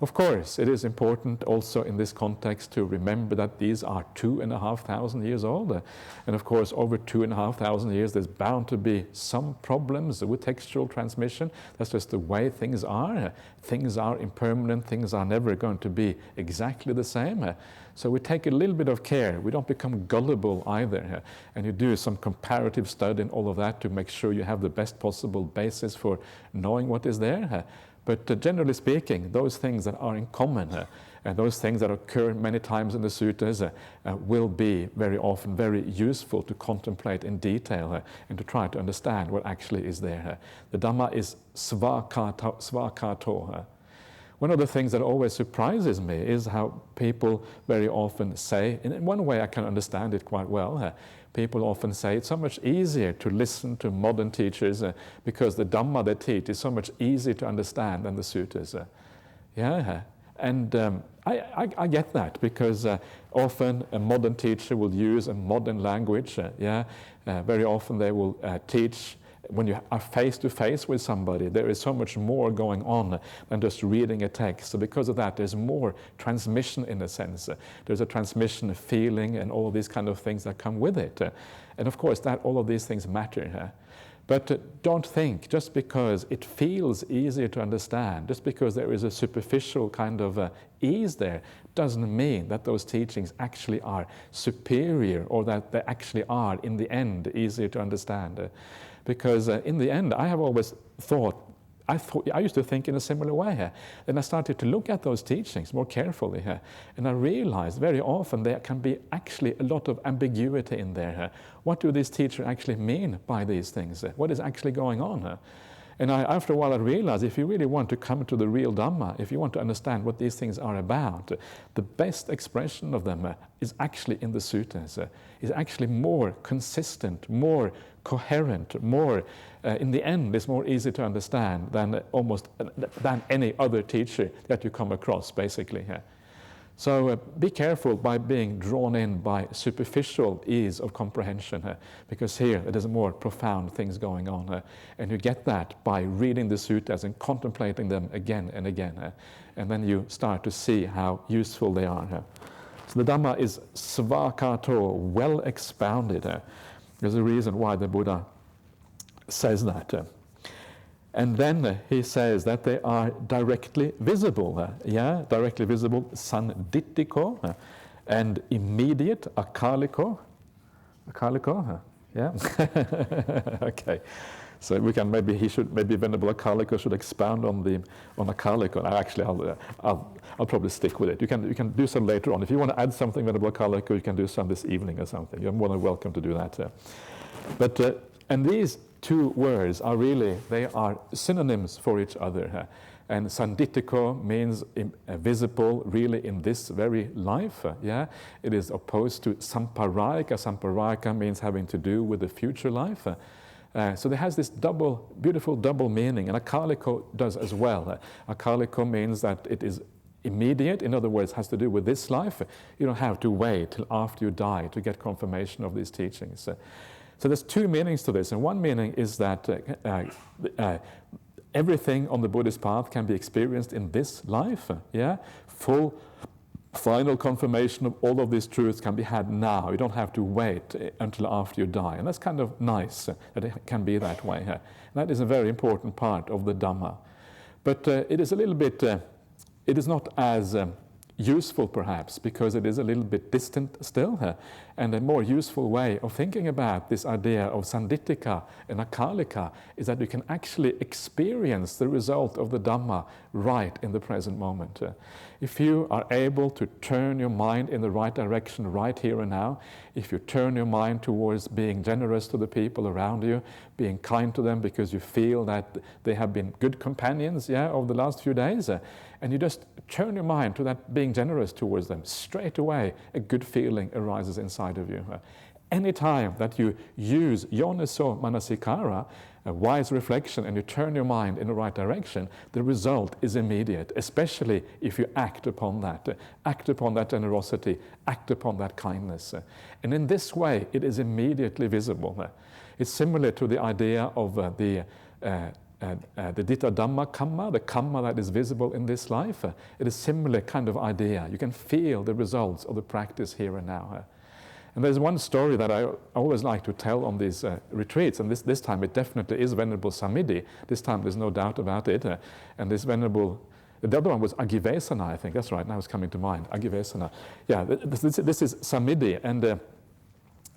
Of course, it is important also in this context to remember that these are 2,500 years old. And of course, over 2,500 years, there's bound to be some problems with textual transmission. That's just the way things are. Things are impermanent. Things are never going to be exactly the same. So we take a little bit of care. We don't become gullible either. And you do some comparative study and all of that to make sure you have the best possible basis for knowing what is there. But generally speaking, those things that are in common and those things that occur many times in the suttas will be very often very useful to contemplate in detail and to try to understand what actually is there. The Dhamma is svakato. One of the things that always surprises me is how people very often say, and in one way I can understand it quite well, people often say it's so much easier to listen to modern teachers because the Dhamma they teach is so much easier to understand than the suttas. I get that, because often a modern teacher will use a modern language. Very often they will teach. When you are face to face with somebody, there is so much more going on than just reading a text. So because of that, there's more transmission in a sense. There's a transmission of feeling and all of these kind of things that come with it. And of course, that all of these things matter. But don't think, just because it feels easier to understand, just because there is a superficial kind of ease there, doesn't mean that those teachings actually are superior, or that they actually are, in the end, easier to understand. Because in the end, I have always thought, I used to think in a similar way. Then I started to look at those teachings more carefully, and I realized very often there can be actually a lot of ambiguity in there. What do these teachers actually mean by these things? What is actually going on? And after a while I realized, if you really want to come to the real Dhamma, if you want to understand what these things are about, the best expression of them is actually in the suttas. Is actually more consistent, more coherent, more, in the end, it's more easy to understand than any other teacher that you come across, basically. So be careful by being drawn in by superficial ease of comprehension, because here there's more profound things going on, and you get that by reading the suttas and contemplating them again and again, and then you start to see how useful they are. So the Dhamma is svakato, well expounded. There's a reason why the Buddha says that. And then he says that they are directly visible. Directly visible, sanditiko, and immediate, akaliko. Akaliko, yeah? Okay. So we can maybe Venerable Akaliko should expound on Akaliko. Actually, I'll probably stick with it. You can do some later on. If you want to add something, Venerable Akaliko, you can do some this evening or something. You're more than welcome to do that. And these two words are really, they are synonyms for each other. And sanditiko means visible really in this very life. It is opposed to samparayika. Samparayika means having to do with the future life. So there has this beautiful double meaning, and akaliko does as well. Akaliko means that it is immediate, in other words, has to do with this life. You don't have to wait till after you die to get confirmation of these teachings. So there's two meanings to this, and one meaning is that everything on the Buddhist path can be experienced in this life. Full, final confirmation of all of these truths can be had now. You don't have to wait until after you die, and that's kind of nice that it can be that way. And that is a very important part of the Dhamma. But it is a little bit, it is not as useful perhaps, because it is a little bit distant still, and a more useful way of thinking about this idea of sandittika and akalika is that you can actually experience the result of the Dhamma right in the present moment. If you are able to turn your mind in the right direction right here and now, if you turn your mind towards being generous to the people around you, being kind to them because you feel that they have been good companions over the last few days, and you just turn your mind to that being generous towards them, straight away a good feeling arises inside of you. Any time that you use yoniso manasikara, a wise reflection, and you turn your mind in the right direction, the result is immediate, especially if you act upon that generosity, act upon that kindness. And in this way, it is immediately visible. It's similar to the idea of the Ditta Dhamma Kamma, the Kamma that is visible in this life. It is a similar kind of idea. You can feel the results of the practice here and now. And there's one story that I always like to tell on these retreats, and this time it definitely is Venerable Samidhi. This time there's no doubt about it. And this Venerable, the other one was Agivesana, I think. That's right, now it's coming to mind, Agivesana. Yeah, this is Samidhi, and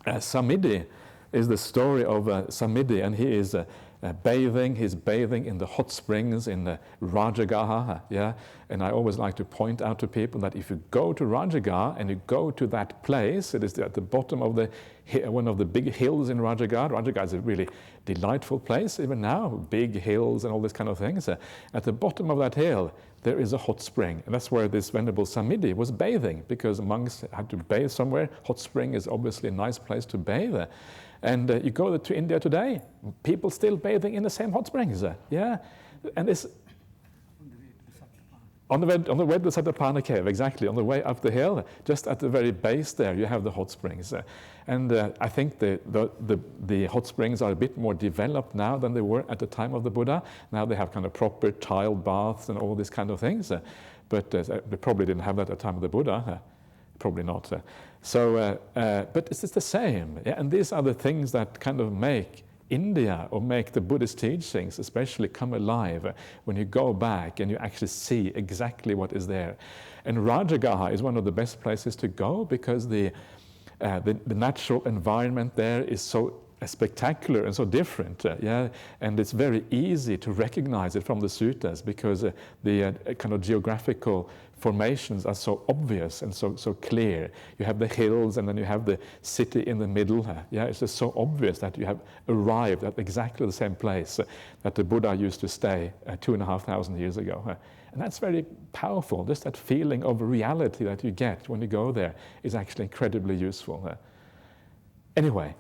Samidhi is the story of Samidhi, and he is he's bathing in the hot springs in the Rajagaha, and I always like to point out to people that if you go to Rajagaha and you go to that place, it is at the bottom of one of the big hills in Rajagaha. Rajagaha is a really delightful place even now, big hills and all these kind of things. At the bottom of that hill there is a hot spring, and that's where this Venerable Samidhi was bathing, because monks had to bathe somewhere. Hot spring is obviously a nice place to bathe. And you go to India today, people still bathing in the same hot springs. And this, On the way to the Serpentine cave, exactly, on the way up the hill, just at the very base there, you have the hot springs. And I think the hot springs are a bit more developed now than they were at the time of the Buddha. Now they have kind of proper tiled baths and all these kind of things. But they probably didn't have that at the time of the Buddha. Probably not. But it's the same. Yeah? And these are the things that kind of make India, or make the Buddhist teachings especially, come alive when you go back and you actually see exactly what is there. And Rajagaha is one of the best places to go because the natural environment there is so spectacular and so different, and it's very easy to recognize it from the suttas because the kind of geographical formations are so obvious and so clear. You have the hills and then you have the city in the middle. It's just so obvious that you have arrived at exactly the same place that the Buddha used to stay 2,500 years ago. And that's very powerful. Just that feeling of reality that you get when you go there is actually incredibly useful. Anyway,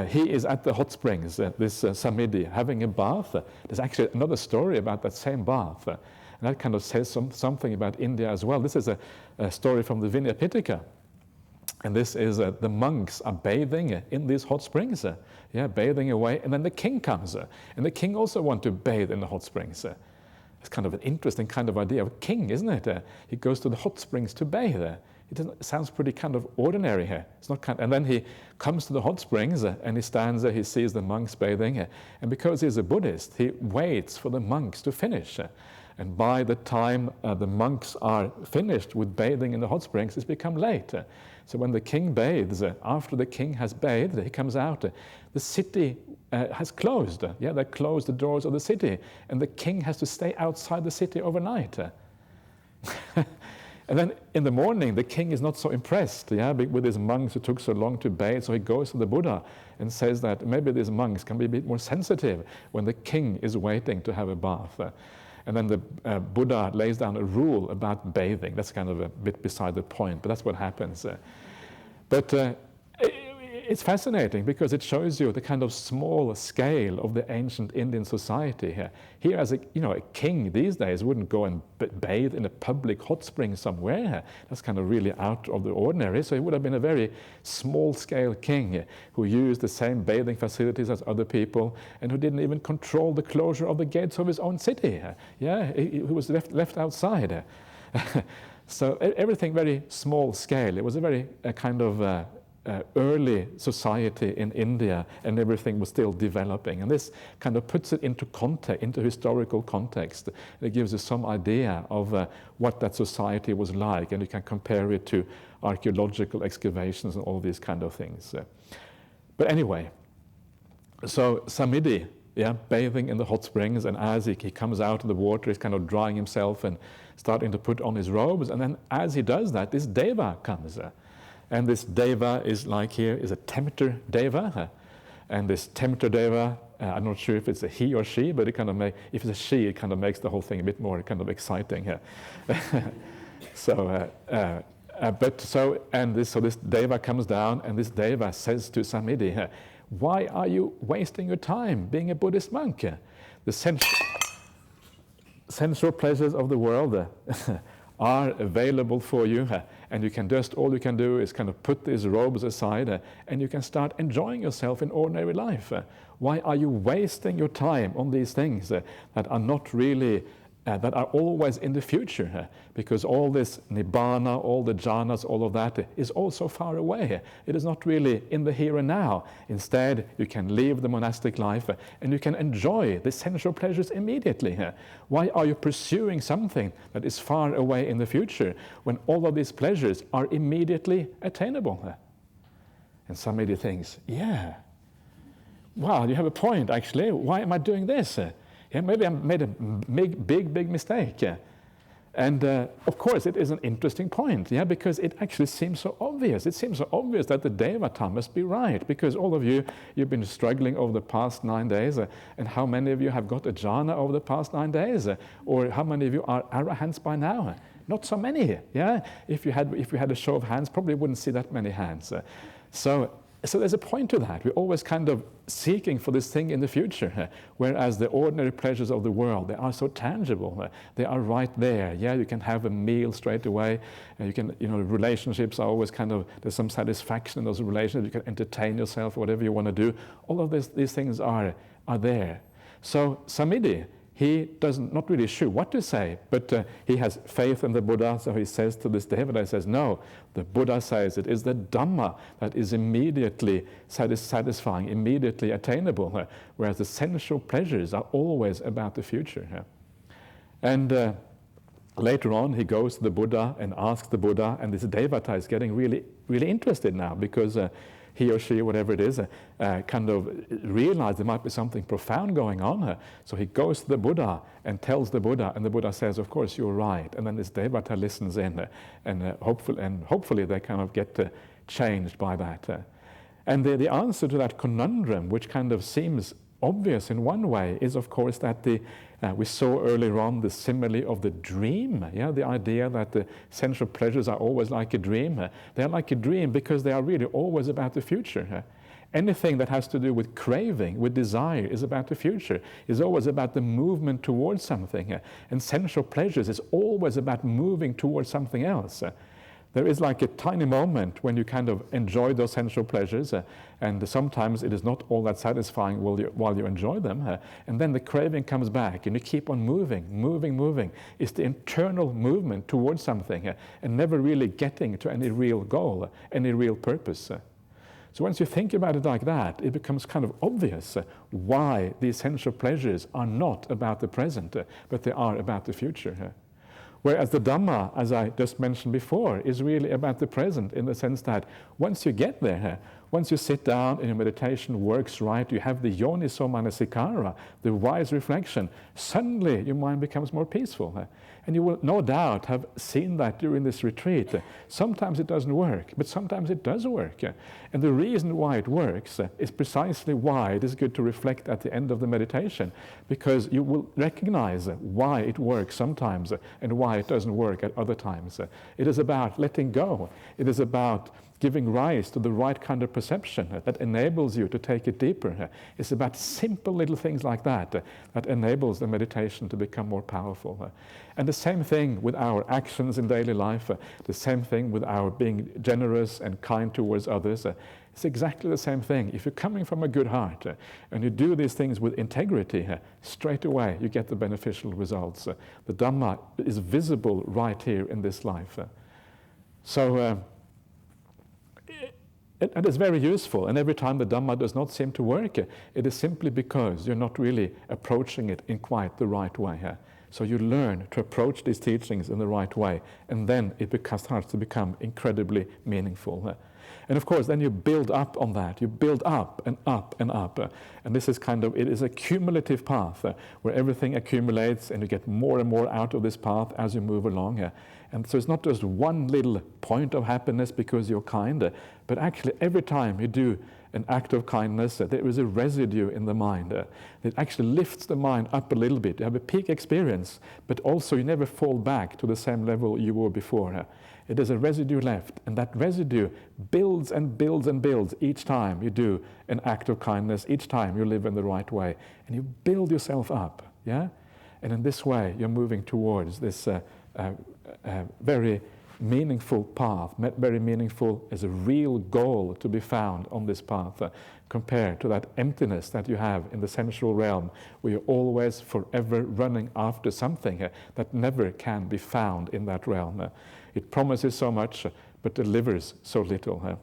he is at the hot springs, this Samidhi, having a bath. There's actually another story about that same bath. And that kind of says something about India as well. This is a story from the Vinaya Pitaka. And this is the monks are bathing in these hot springs, bathing away. And then the king comes. And the king also wants to bathe in the hot springs. It's kind of an interesting kind of idea of a king, isn't it? He goes to the hot springs to bathe. It sounds pretty kind of ordinary here. It's not and then he comes to the hot springs and he stands there, he sees the monks bathing. And because he's a Buddhist, he waits for the monks to finish. And by the time the monks are finished with bathing in the hot springs, it's become late. So when the king bathes, after the king has bathed, he comes out. The city has closed. They closed the doors of the city. And the king has to stay outside the city overnight. And then in the morning, the king is not so impressed with these monks who took so long to bathe. So he goes to the Buddha and says that maybe these monks can be a bit more sensitive when the king is waiting to have a bath. And then the Buddha lays down a rule about bathing. That's kind of a bit beside the point, but that's what happens. But it's fascinating because it shows you the kind of small scale of the ancient Indian society here. Here, as a king these days wouldn't go and bathe in a public hot spring somewhere. That's kind of really out of the ordinary. So he would have been a very small-scale king who used the same bathing facilities as other people and who didn't even control the closure of the gates of his own city. He was left outside. So everything very small scale. It was a very kind of early society in India, and everything was still developing. And this kind of puts it into context, into historical context. It gives you some idea of what that society was like, and you can compare it to archaeological excavations and all these kind of things. But anyway, so Samidhi, bathing in the hot springs, and as he comes out of the water, he's kind of drying himself and starting to put on his robes, and then as he does that, this deva comes. And this deva is like here is a tempter deva, and this tempter deva, I'm not sure if it's a he or she, but it kind of if it's a she, it kind of makes the whole thing a bit more kind of exciting here. So this deva comes down, and this deva says to Samidhi, "Why are you wasting your time being a Buddhist monk? The sensual pleasures of the world are available for you, and all you can do is kind of put these robes aside, and you can start enjoying yourself in ordinary life. Why are you wasting your time on these things that are not really that are always in the future, because all this nibbana, all the jhanas, all of that is also far away. It is not really in the here and now. Instead, you can live the monastic life and you can enjoy the sensual pleasures immediately. Why are you pursuing something that is far away in the future when all of these pleasures are immediately attainable?" And somebody thinks, wow, you have a point actually. Why am I doing this? Maybe I made a big mistake. And of course, it is an interesting point, because it actually seems so obvious. It seems so obvious that the Devata must be right, because all of you've been struggling over the past 9 days, and how many of you have got a jhana over the past 9 days? Or how many of you are arahants by now? Not so many, If you had a show of hands, probably wouldn't see that many hands. So So there's a point to that. We're always kind of seeking for this thing in the future, whereas the ordinary pleasures of the world, they are so tangible. They are right there. Yeah, you can have a meal straight away. You can, relationships are always kind of, there's some satisfaction in those relationships. You can entertain yourself, whatever you want to do. All of these things are there. So Samidhi, he not really sure what to say, but he has faith in the Buddha, so he says to this Devata, he says, no, the Buddha says it is the Dhamma that is immediately satisfying, immediately attainable, whereas the sensual pleasures are always about the future. And later on, he goes to the Buddha and asks the Buddha, and this Devata is getting really, really interested now, because he or she, whatever it is, kind of realize there might be something profound going on. So he goes to the Buddha and tells the Buddha, and the Buddha says, of course, you're right. And then this Devata listens in, and hopefully they kind of get changed by that. And the answer to that conundrum, which kind of seems obvious in one way, is of course that we saw earlier on the simile of the dream, the idea that the sensual pleasures are always like a dream. They're like a dream because they are really always about the future. Anything that has to do with craving, with desire, is about the future, is always about the movement towards something. And sensual pleasures is always about moving towards something else. There is like a tiny moment when you kind of enjoy those sensual pleasures, and sometimes it is not all that satisfying while you enjoy them, and then the craving comes back, and you keep on moving. It's the internal movement towards something, and never really getting to any real goal, any real purpose. So once you think about it like that, it becomes kind of obvious why the sensual pleasures are not about the present, but they are about the future. Whereas the Dhamma, as I just mentioned before, is really about the present, in the sense that once you get there, once you sit down and your meditation works right, you have the yoniso manasikara, the wise reflection, suddenly your mind becomes more peaceful. And you will no doubt have seen that during this retreat. Sometimes it doesn't work, but sometimes it does work. And the reason why it works is precisely why it is good to reflect at the end of the meditation, because you will recognize why it works sometimes and why it doesn't work at other times. It is about letting go. It is about giving rise to the right kind of perception that enables you to take it deeper. It's about simple little things like that that enables the meditation to become more powerful. And the same thing with our actions in daily life, the same thing with our being generous and kind towards others. It's exactly the same thing. If you're coming from a good heart and you do these things with integrity, straight away you get the beneficial results. The Dhamma is visible right here in this life. And it's very useful, and every time the Dhamma does not seem to work, it is simply because you're not really approaching it in quite the right way. So you learn to approach these teachings in the right way, and then it starts to become incredibly meaningful. And of course, then you build up on that. You build up and up and up. And this is it is a cumulative path where everything accumulates and you get more and more out of this path as you move along. And so it's not just one little point of happiness because you're kind, but actually every time you do an act of kindness, there is a residue in the mind. It actually lifts the mind up a little bit. You have a peak experience, but also you never fall back to the same level you were before. It is a residue left, and that residue builds and builds and builds each time you do an act of kindness, each time you live in the right way, and you build yourself up, And in this way, you're moving towards this very meaningful path, very meaningful as a real goal to be found on this path, compared to that emptiness that you have in the sensual realm, where you're always forever running after something that never can be found in that realm. It promises so much, but delivers so little.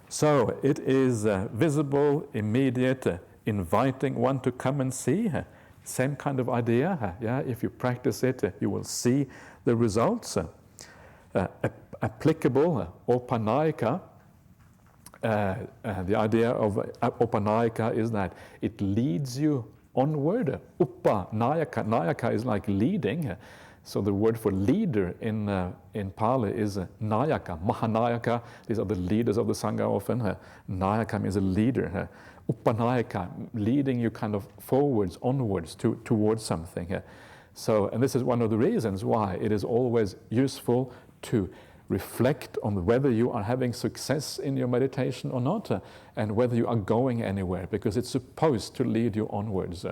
So it is visible, immediate, inviting one to come and see. Same kind of idea. If you practice it, you will see the results. Applicable, opanayika. The idea of opanayika is that it leads you onward. Upanayaka. Nayaka is like leading. So the word for leader in Pali is Nayaka, Mahanayaka. These are the leaders of the Sangha often. Nayaka means a leader. Upanayaka, leading you kind of forwards, onwards, towards something. And this is one of the reasons why it is always useful to reflect on whether you are having success in your meditation or not, and whether you are going anywhere, because it's supposed to lead you onwards.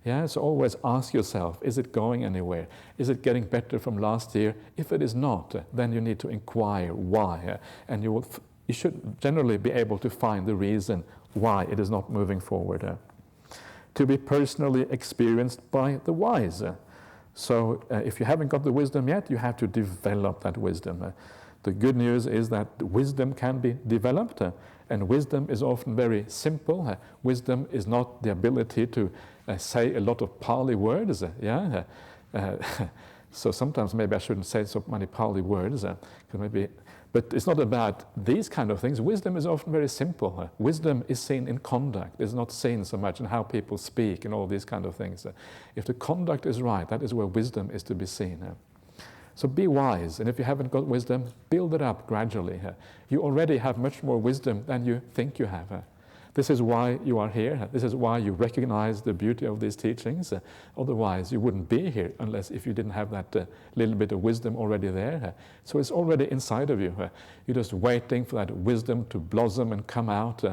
So always ask yourself, is it going anywhere? Is it getting better from last year? If it is not, then you need to inquire why, and you should generally be able to find the reason why it is not moving forward. To be personally experienced by the wise. So if you haven't got the wisdom yet, you have to develop that wisdom. The good news is that wisdom can be developed, and wisdom is often very simple. Wisdom is not the ability to say a lot of Pali words. So sometimes maybe I shouldn't say so many Pali words, but it's not about these kind of things. Wisdom is often very simple. Wisdom is seen in conduct. It's not seen so much in how people speak and all these kind of things. If the conduct is right, that is where wisdom is to be seen. So be wise, and if you haven't got wisdom, build it up gradually. You already have much more wisdom than you think you have. This is why you are here. This is why you recognize the beauty of these teachings. Otherwise, you wouldn't be here unless if you didn't have that little bit of wisdom already there. So it's already inside of you. You're just waiting for that wisdom to blossom and come out,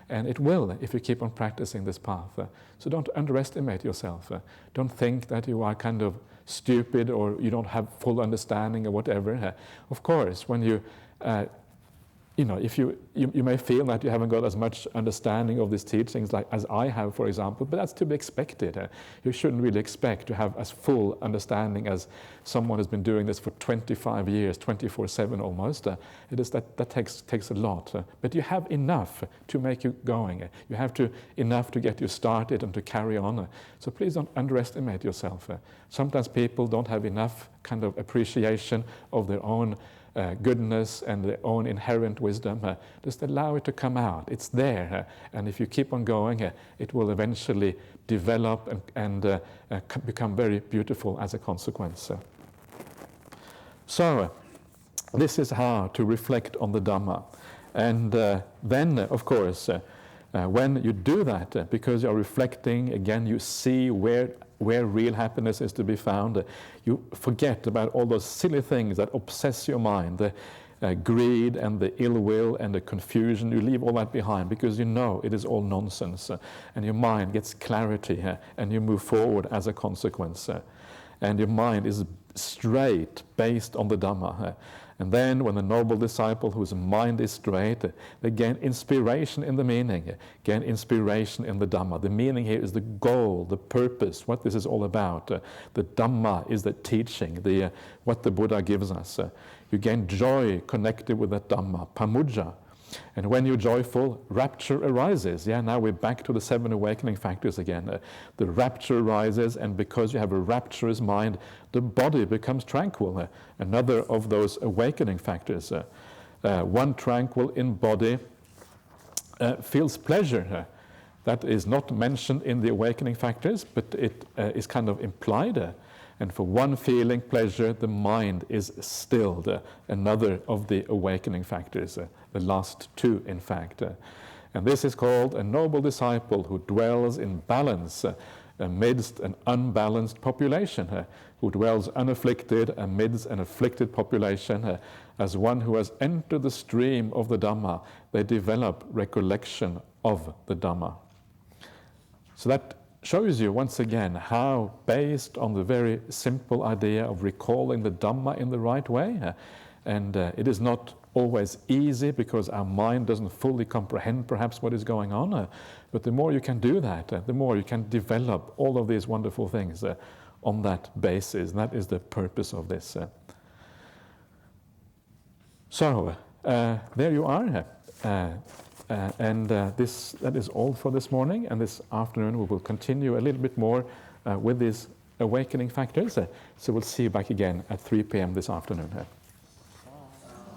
and it will if you keep on practicing this path. So don't underestimate yourself. Don't think that you are kind of stupid or you don't have full understanding or whatever. Of course, when you if you may feel that you haven't got as much understanding of these teachings like as I have, for example, but that's to be expected. You shouldn't really expect to have as full understanding as someone who's been doing this for 25 years, 24/7 almost. It is that takes a lot. But you have enough to make you going. You have enough to get you started and to carry on. So please don't underestimate yourself. Sometimes people don't have enough kind of appreciation of their own goodness and their own inherent wisdom. Just allow it to come out. It's there, and if you keep on going, it will eventually develop and become very beautiful as a consequence. So this is how to reflect on the Dhamma, and then of course when you do that, because you're reflecting again, you see where real happiness is to be found. You forget about all those silly things that obsess your mind, the greed and the ill will and the confusion. You leave all that behind because you know it is all nonsense, and your mind gets clarity, and you move forward as a consequence. And your mind is straight based on the Dhamma. And then when the noble disciple whose mind is straight, they gain inspiration in the meaning, gain inspiration in the Dhamma. The meaning here is the goal, the purpose, what this is all about. The Dhamma is the teaching, what the Buddha gives us. You gain joy connected with that Dhamma, pamujja. And when you're joyful, rapture arises. Now we're back to the 7 awakening factors again. The rapture arises, and because you have a rapturous mind, the body becomes tranquil. Another of those awakening factors. One tranquil in body feels pleasure. That is not mentioned in the awakening factors, but it is kind of implied. And for one feeling pleasure, the mind is stilled. Another of the awakening factors, the last 2 in fact. And this is called a noble disciple who dwells in balance amidst an unbalanced population, who dwells unafflicted amidst an afflicted population. As one who has entered the stream of the Dhamma, they develop recollection of the Dhamma. So that shows you once again how, based on the very simple idea of recalling the Dhamma in the right way, and it is not always easy because our mind doesn't fully comprehend perhaps what is going on, but the more you can do that, the more you can develop all of these wonderful things on that basis, and that is the purpose of this. So there you are. That is all for this morning, and this afternoon we will continue a little bit more with these awakening factors. So we'll see you back again at 3 p.m. this afternoon.